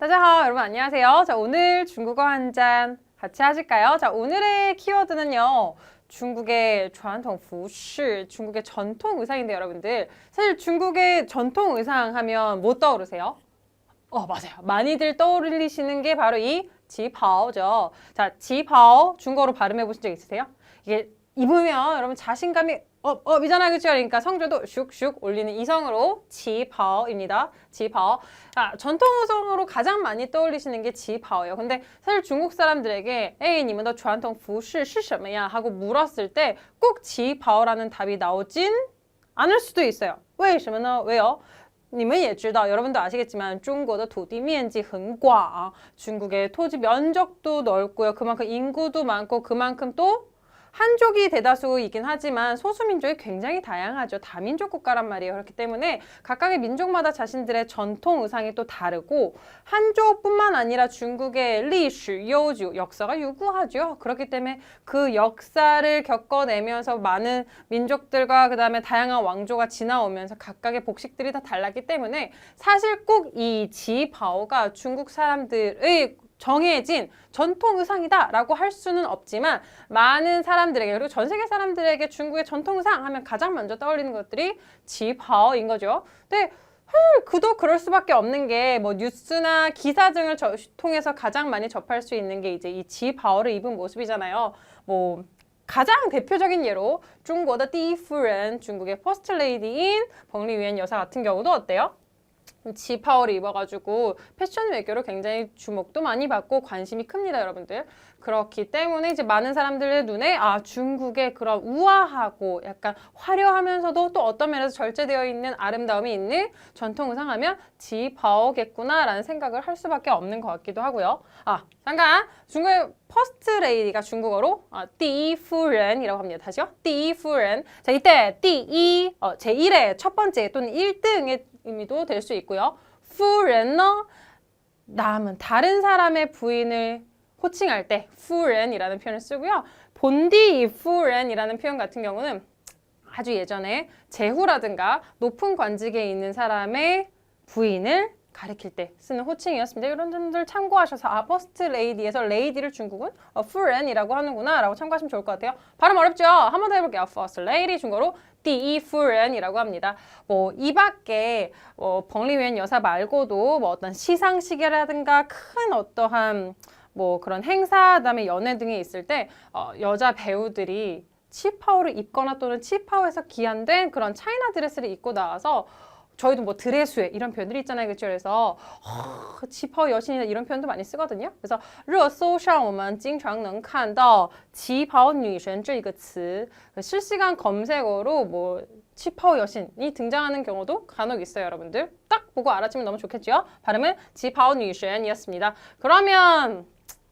大家好, 여러분 안녕하세요. 자, 오늘 중국어 한 잔 같이 하실까요? 자, 오늘의 키워드는요. 중국의 传统服饰, 중국의 전통 의상인데 여러분들 사실 중국의 전통 의상 하면 뭐 떠오르세요? 맞아요. 많이들 떠올리시는 게 바로 이 지파오죠. 자, 지파오 중국어로 발음해 보신 적 있으세요? 이게 입으면 여러분 자신감이 이잖아요. 그쵸? 그러니까 성조도 슉슉 올리는 이성으로 지파오입니다. 지파오. 자, 전통 의상으로 가장 많이 떠올리시는 게 지파오예요. 근데 사실 중국 사람들에게 에이, 你们的传统服饰是什么呀? 하고 물었을 때 꼭 지파오라는 답이 나오진 않을 수도 있어요. 为什么呢? 왜요? 你们也知道, 여러분도 아시겠지만 중국의土地面积很广, 중국의 토지 면적도 넓고요. 그만큼 인구도 많고 그만큼 또 한족이 대다수이긴 하지만 소수민족이 굉장히 다양하죠. 다민족 국가란 말이에요. 그렇기 때문에 각각의 민족마다 자신들의 전통 의상이 또 다르고 한족뿐만 아니라 중국의 리시, 요주, 역사가 유구하죠. 그렇기 때문에 그 역사를 겪어내면서 많은 민족들과 그 다음에 다양한 왕조가 지나오면서 각각의 복식들이 다 달랐기 때문에 사실 꼭 이 지바오가 중국 사람들의 정해진 전통 의상이다라고 할 수는 없지만 많은 사람들에게 그리고 전 세계 사람들에게 중국의 전통 의상 하면 가장 먼저 떠올리는 것들이 지바오인 거죠. 근데 사실 그도 그럴 수밖에 없는 게 뭐 뉴스나 기사 등을 통해서 가장 많이 접할 수 있는 게 이제 이 지바오를 입은 모습이잖아요. 뭐 가장 대표적인 예로 중국의 第一夫人, 중국의 퍼스트 레이디인 벙리위엔 여사 같은 경우도 어때요? 지파오를 입어가지고 패션 외교로 굉장히 주목도 많이 받고 관심이 큽니다, 여러분들. 그렇기 때문에 이제 많은 사람들의 눈에 중국의 그런 우아하고 약간 화려하면서도 또 어떤 면에서 절제되어 있는 아름다움이 있는 전통 의상하면 지파오겠구나라는 생각을 할 수밖에 없는 것 같기도 하고요. 잠깐! 중국의 퍼스트 레이디가 중국어로 第一夫人이라고 합니다. 다시요. 第一夫人. 자, 이때 第一, 제1의 첫 번째 또는 1등의 의미도 될 수 있고요. 夫人呢, 남은 다른 사람의 부인을 호칭할 때 夫人이라는 표현을 쓰고요. 본디 夫人이라는 표현 같은 경우는 아주 예전에 제후라든가 높은 관직에 있는 사람의 부인을 가리킬 때 쓰는 호칭이었습니다. 이런 점들 참고하셔서 퍼스트 레이디에서 레이디를 중국은 夫人이라고 하는구나 라고 참고하시면 좋을 것 같아요. 발음 어렵죠? 한 번 더 해볼게요. first lady 중국어로 第一夫人이라고 합니다. 이 밖에 벙리위엔 여사 말고도 어떤 시상식이라든가 큰 어떠한 그런 행사, 그다음에 연회 등이 있을 때 여자 배우들이 치파오를 입거나 또는 치파오에서 기한된 그런 차이나 드레스를 입고 나와서 저희도 드레스회 이런 표현들이 있잖아요. 그렇죠? 그래서 지파오 여신이나 이런 표현도 많이 쓰거든요. 그래서 热搜上我们经常能看到旗袍女神这个词 실시간 검색어로 치파오 여신이 등장하는 경우도 간혹 있어요, 여러분들. 딱 보고 알아주면 너무 좋겠죠? 발음은 지파오女神이었습니다. 그러면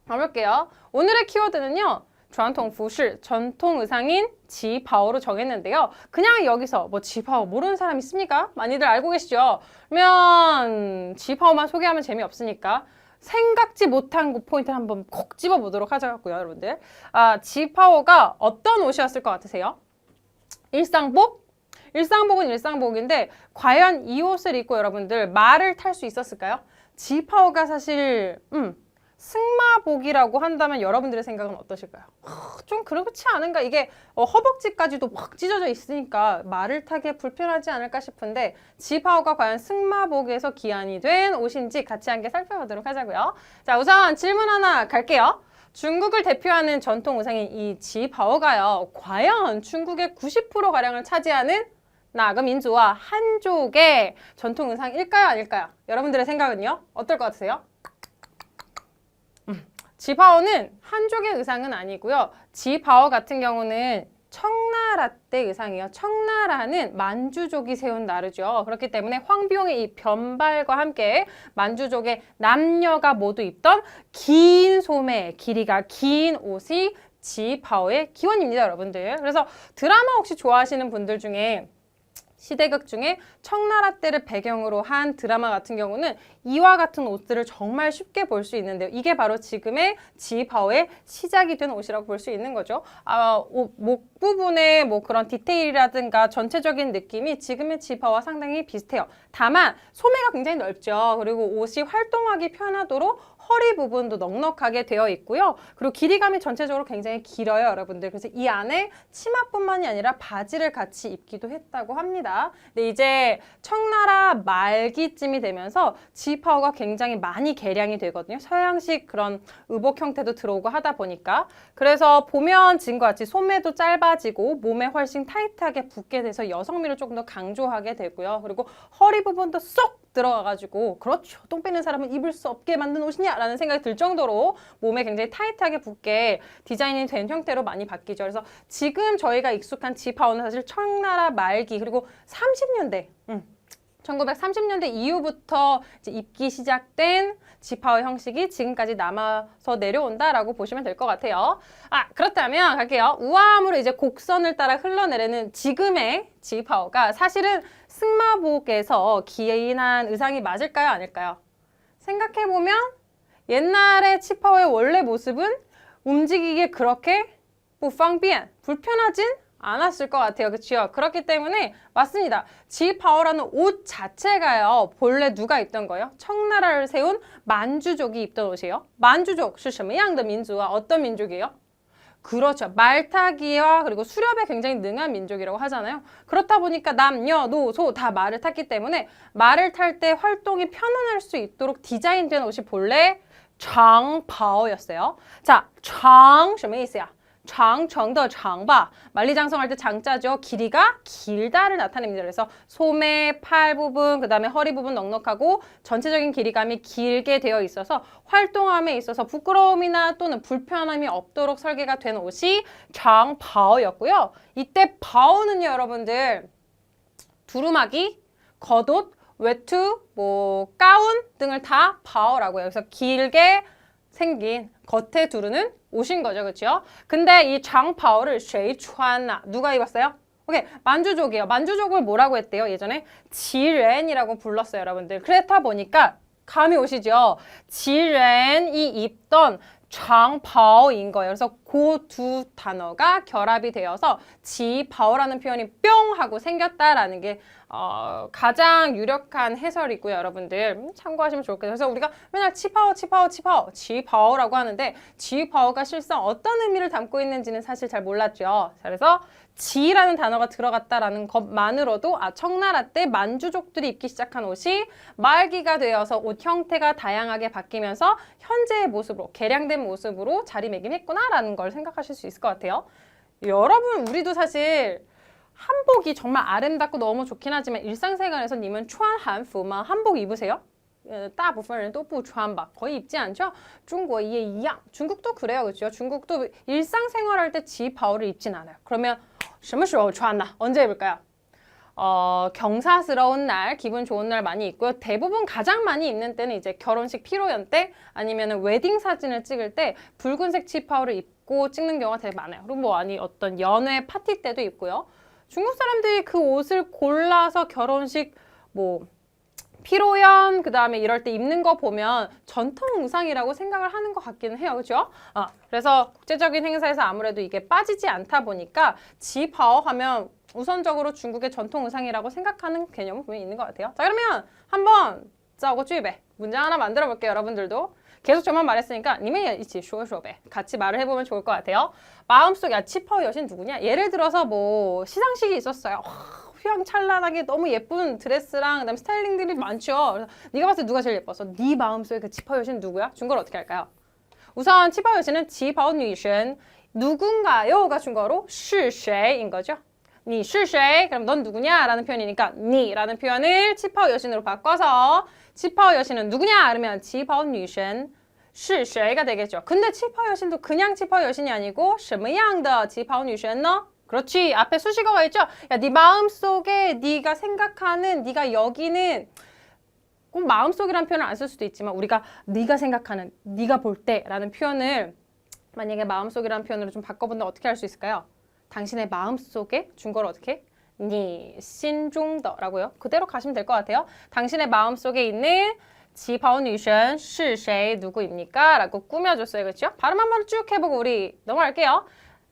가볼게요. 오늘의 키워드는요. 传统服饰, 전통 의상인 지파오로 정했는데요. 그냥 여기서 지파오 모르는 사람 있습니까? 많이들 알고 계시죠? 그러면 지파오만 소개하면 재미없으니까 생각지 못한 포인트를 한번 콕 집어보도록 하자고요, 여러분들. 지파오가 어떤 옷이었을 것 같으세요? 일상복? 일상복은 일상복인데 과연 이 옷을 입고 여러분들 말을 탈 수 있었을까요? 지파오가 사실 승마복이라고 한다면 여러분들의 생각은 어떠실까요? 좀 그렇지 않은가? 이게 허벅지까지도 확 찢어져 있으니까 말을 타기 불편하지 않을까 싶은데 지파오가 과연 승마복에서 기한이 된 옷인지 같이 함께 살펴보도록 하자고요. 자, 우선 질문 하나 갈게요. 중국을 대표하는 전통 의상인 이 지파오가요. 과연 중국의 90%가량을 차지하는 나그 민족과 한족의 전통 의상일까요? 아닐까요? 여러분들의 생각은요? 어떨 것 같으세요? 지파오는 한족의 의상은 아니고요. 지파오 같은 경우는 청나라 때 의상이에요. 청나라는 만주족이 세운 나라죠. 그렇기 때문에 황비용의 이 변발과 함께 만주족의 남녀가 모두 입던 긴 소매, 길이가 긴 옷이 지파오의 기원입니다, 여러분들. 그래서 드라마 혹시 좋아하시는 분들 중에 시대극 중에 청나라 때를 배경으로 한 드라마 같은 경우는 이와 같은 옷들을 정말 쉽게 볼 수 있는데요. 이게 바로 지금의 지파오의 시작이 된 옷이라고 볼 수 있는 거죠. 목 부분의 뭐 그런 디테일이라든가 전체적인 느낌이 지금의 지파오와 상당히 비슷해요. 다만 소매가 굉장히 넓죠. 그리고 옷이 활동하기 편하도록 허리 부분도 넉넉하게 되어 있고요. 그리고 길이감이 전체적으로 굉장히 길어요, 여러분들. 그래서 이 안에 치마뿐만이 아니라 바지를 같이 입기도 했다고 합니다. 근데 이제 청나라 말기쯤이 되면서 지파오가 굉장히 많이 개량이 되거든요. 서양식 그런 의복 형태도 들어오고 하다 보니까. 그래서 보면 지금과 같이 소매도 짧아지고 몸에 훨씬 타이트하게 붙게 돼서 여성미를 조금 더 강조하게 되고요. 그리고 허리 부분도 쏙 들어가가지고 그렇죠. 똥 빼는 사람은 입을 수 없게 만든 옷이냐 라는 생각이 들 정도로 몸에 굉장히 타이트하게 붙게 디자인이 된 형태로 많이 바뀌죠. 그래서 지금 저희가 익숙한 지파오는 사실 청나라 말기 그리고 30년대 1930년대 이후부터 이제 입기 시작된 지파오 형식이 지금까지 남아서 내려온다라고 보시면 될 것 같아요. 그렇다면 갈게요. 우아함으로 이제 곡선을 따라 흘러내리는 지금의 지파오가 사실은 승마복에서 기인한 의상이 맞을까요? 아닐까요? 생각해보면 옛날의 지파오의 원래 모습은 움직이기에 그렇게 불편하진 않았을 것 같아요. 그렇죠? 그렇기 때문에 맞습니다. 지파오라는 옷 자체가요. 본래 누가 입던 거예요? 청나라를 세운 만주족이 입던 옷이에요. 만주족, 是什么样的民族啊? 어떤 민족이에요? 그렇죠. 말타기와 그리고 수렵에 굉장히 능한 민족이라고 하잖아요. 그렇다 보니까 남녀, 노, 소 다 말을 탔기 때문에 말을 탈 때 활동이 편안할 수 있도록 디자인된 옷이 본래 장파오였어요. 자, 장, 什么意思呀? 장정더 장바 만리장성할 때 장자죠. 길이가 길다를 나타냅니다. 그래서 소매, 팔 부분, 그 다음에 허리 부분 넉넉하고 전체적인 길이감이 길게 되어 있어서 활동함에 있어서 부끄러움이나 또는 불편함이 없도록 설계가 된 옷이 장바오였고요. 이때 바오는요, 여러분들 두루마기, 겉옷, 외투, 뭐 가운 등을 다 바오라고 해요. 그래서 길게 생긴 겉에 두르는 옷인 거죠. 그렇죠? 근데 이 장파오를 谁穿나? 누가 입었어요? 오케이. 만주족이에요. 만주족을 뭐라고 했대요? 예전에 지렌이라고 불렀어요, 여러분들. 그렇다 보니까 감이 오시죠? 지렌이 입던 장파오인 거예요. 그래서 그 두 단어가 결합이 되어서 지파오라는 표현이 뿅 하고 생겼다라는 게 가장 유력한 해설이고요, 여러분들. 참고하시면 좋을 것 같아요. 그래서 우리가 맨날 지파오라고 하는데 지파오가 실상 어떤 의미를 담고 있는지는 사실 잘 몰랐죠. 그래서 지라는 단어가 들어갔다라는 것만으로도 청나라 때 만주족들이 입기 시작한 옷이 말기가 되어서 옷 형태가 다양하게 바뀌면서 현재의 모습으로 개량된 모습으로 자리매김했구나라는 걸 생각하실 수 있을 것 같아요. 여러분, 우리도 사실 한복이 정말 아름답고 너무 좋긴 하지만 일상생활에서 님은 穿韩服吗? 한복 입으세요? 大部分人都不穿吧. 거의 입지 않죠? 중국也一样. 중국도 그래요. 그렇죠? 중국도 일상생활할 때 지파오를 입진 않아요. 그러면 什么时候穿呢? 언제 입을까요? 경사스러운 날, 기분 좋은 날 많이 입고요. 대부분 가장 많이 입는 때는 이제 결혼식 피로연 때 아니면 웨딩 사진을 찍을 때 붉은색 지파오를 입고 찍는 경우가 되게 많아요. 그리고 뭐 어떤 연회 파티 때도 입고요. 중국 사람들이 그 옷을 골라서 결혼식 뭐 피로연 그 다음에 이럴 때 입는 거 보면 전통 의상이라고 생각을 하는 것 같기는 해요. 그렇죠? 그래서 국제적인 행사에서 아무래도 이게 빠지지 않다 보니까 지파오 하면 우선적으로 중국의 전통 의상이라고 생각하는 개념은 분명히 있는 것 같아요. 자, 그러면 한번 짜고 쭈이배 문장 하나 만들어 볼게요. 여러분들도 계속 저만 말했으니까 님이 이치 쇼쇼배 같이 말을 해보면 좋을 것 같아요. 마음속에 지파오 여신 누구냐? 예를 들어서 뭐 시상식이 있었어요. 휘황찬란하게 너무 예쁜 드레스랑 그다음에 스타일링들이 많죠. 그래서 네가 봤을 때 누가 제일 예뻤어? 네 마음속에 그 지파오 여신 누구야? 중국어로 어떻게 할까요? 우선 지파오 여신은 지파오女神 누군가요가 중국어로 是谁인 거죠. 你是谁? 그럼 넌 누구냐? 라는 표현이니까 니라는 표현을 지파오 여신으로 바꿔서 지파오 여신은 누구냐? 그러면 지파오 女神是谁가 되겠죠. 근데 지파오 여신도 그냥 지파오 여신이 아니고 什么样的지파오女神呢? 그렇지. 앞에 수식어가 있죠. 야, 네 마음속에 네가 생각하는, 네가 여기는 꼭 마음속이라는 표현을 안 쓸 수도 있지만 우리가 네가 생각하는, 네가 볼 때라는 표현을 만약에 마음속이라는 표현으로 좀 바꿔본다면 어떻게 할 수 있을까요? 당신의 마음속에 중국어로 어떻게? 니心中的라고요. 그대로 가시면 될 것 같아요. 당신의 마음속에 있는 旗袍女神是谁 누구입니까? 라고 꾸며줬어요. 그렇죠? 발음 한번 쭉 해보고 우리 넘어갈게요.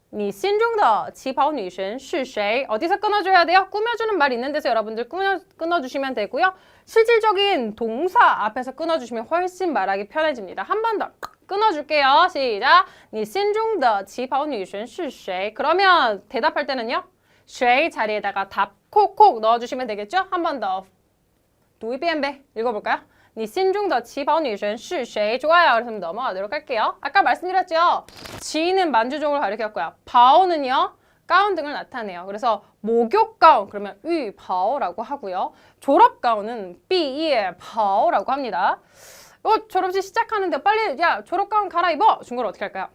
你心中的旗袍女神是谁? 어디서 끊어줘야 돼요? 꾸며주는 말 있는 데서 여러분들 끊어주시면 되고요. 실질적인 동사 앞에서 끊어주시면 훨씬 말하기 편해집니다. 한 번 더 끊어줄게요. 시작. 你心中的旗袍女神是谁? 그러면 대답할 때는요. 谁 자리에다가 답 콕콕 넣어주시면 되겠죠? 한 번 더. 读一遍呗. 읽어볼까요? 你心中的旗袍女神是谁? 좋아요. 그래서 넘어가도록 할게요. 아까 말씀드렸죠? 지는 만주족을 가리켰고요. 바오는요. 가운 등을 나타내요. 그래서 목욕 가운 그러면 위바오라고 하고요. 졸업 가운은 삐예 바오라고 합니다. 졸업식 시작하는데 빨리 야 졸업 가운 갈아입어. 중국어로 어떻게 할까요?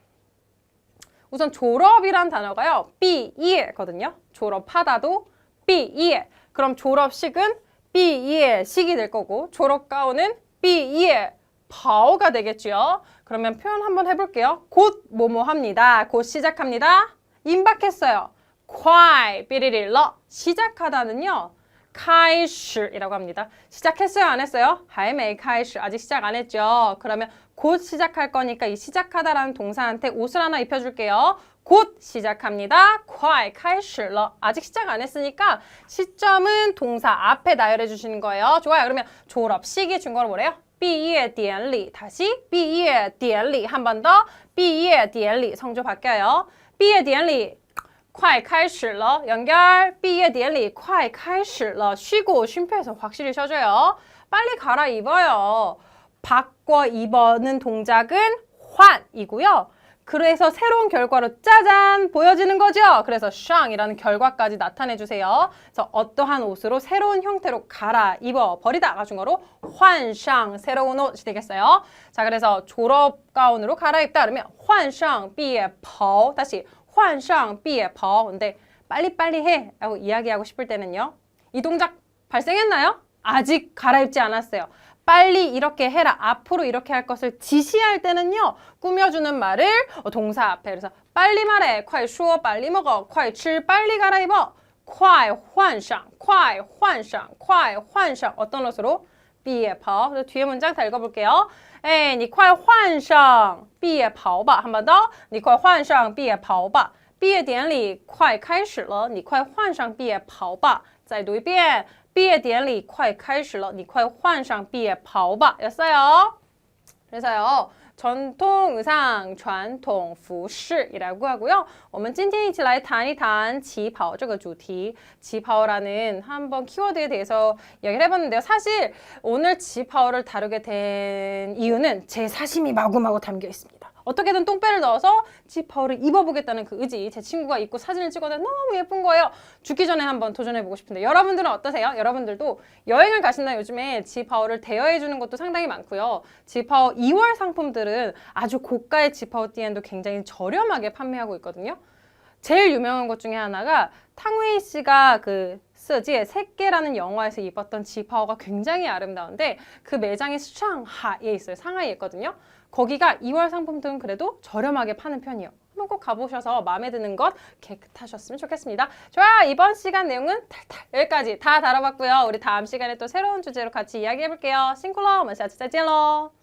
우선 졸업이란 단어가요. 삐예거든요. 졸업하다도 삐예. 그럼 졸업식은 삐예 식이 될 거고 졸업 가운은 삐예 바오가 되겠죠. 그러면 표현 한번 해볼게요. 곧 뭐뭐 합니다. 곧 시작합니다. 임박했어요. 快 삐리릴러 시작하다는요. 开始이라고 합니다. 시작했어요? 안 했어요? 还没开始 아직 시작 안 했죠. 그러면 곧 시작할 거니까 이 시작하다라는 동사한테 옷을 하나 입혀줄게요. 곧 시작합니다. 快开始了 아직 시작 안 했으니까 시점은 동사 앞에 나열해 주시는 거예요. 좋아요. 그러면 졸업식이 중국어로 뭐래요? 毕业典礼 다시 毕业典礼 한 번 더 毕业典礼 성조 바뀌어요. 毕业典礼快开始了 연결 毕业典礼快开始了 쉬고 쉼표에서 확실히 쉬어줘요. 빨리 갈아입어요. 바꿔 입어는 동작은 환이고요. 그래서 새로운 결과로 짜잔 보여지는 거죠. 그래서 샹이라는 결과까지 나타내 주세요. 그래서 어떠한 옷으로 새로운 형태로 갈아입어 버리다가 중국어로 환상 새로운 옷이 되겠어요. 자, 그래서 졸업 가운으로 갈아입다 그러면 환상 삐에 버 다시 환상 삐에 버 근데 빨리빨리 해 라고 이야기하고 싶을 때는요. 이 동작 발생했나요? 아직 갈아입지 않았어요. 빨리 이렇게 해라. 앞으로 이렇게 할 것을 지시할 때는요. 꾸며주는 말을 동사 앞에 그래서 빨리 말해. 快说 빨리 먹어. 快吃 빨리 갈아입어. 快换上 快换上 快换上 어떤 옷으로? 毕业袍 그래서 뒤에 문장 다 읽어볼게요. 에이, 你快换上毕业袍吧 한 번 더. 你快换上毕业袍吧毕业典礼快开始了你快换上毕业袍吧再读一遍毕业典礼快开始了你快换上毕业袍吧 였어요. 그래서요. 전통 의상, 传统服饰 이라고 하고요. 我们今天一起来谈一谈旗袍这个主题.旗袍라는 한번 키워드에 대해서 이야기를 해봤는데요. 사실 오늘旗袍를 다루게 된 이유는 제 사심이 마구마구 담겨 있습니다. 어떻게든 똥배를 넣어서 지파오를 입어보겠다는 그 의지 제 친구가 입고 사진을 찍었는데 너무 예쁜 거예요. 죽기 전에 한번 도전해보고 싶은데 여러분들은 어떠세요? 여러분들도 여행을 가신다 요즘에 지파오를 대여해주는 것도 상당히 많고요. 지파오 2월 상품들은 아주 고가의 지파오 띠엔도 굉장히 저렴하게 판매하고 있거든요. 제일 유명한 것 중에 하나가 탕웨이 씨가 그 서지의 새끼라는 영화에서 입었던 지파오가 굉장히 아름다운데 그 매장이 상하이에 있어요. 상하이에 있거든요. 거기가 2월 상품들은 그래도 저렴하게 파는 편이에요. 한번 꼭 가보셔서 마음에 드는 것 깨끗하셨으면 좋겠습니다. 좋아요. 이번 시간 내용은 탈탈 여기까지 다 다뤄봤고요. 우리 다음 시간에 또 새로운 주제로 같이 이야기해볼게요. 싱클러, 我们下次再见喽.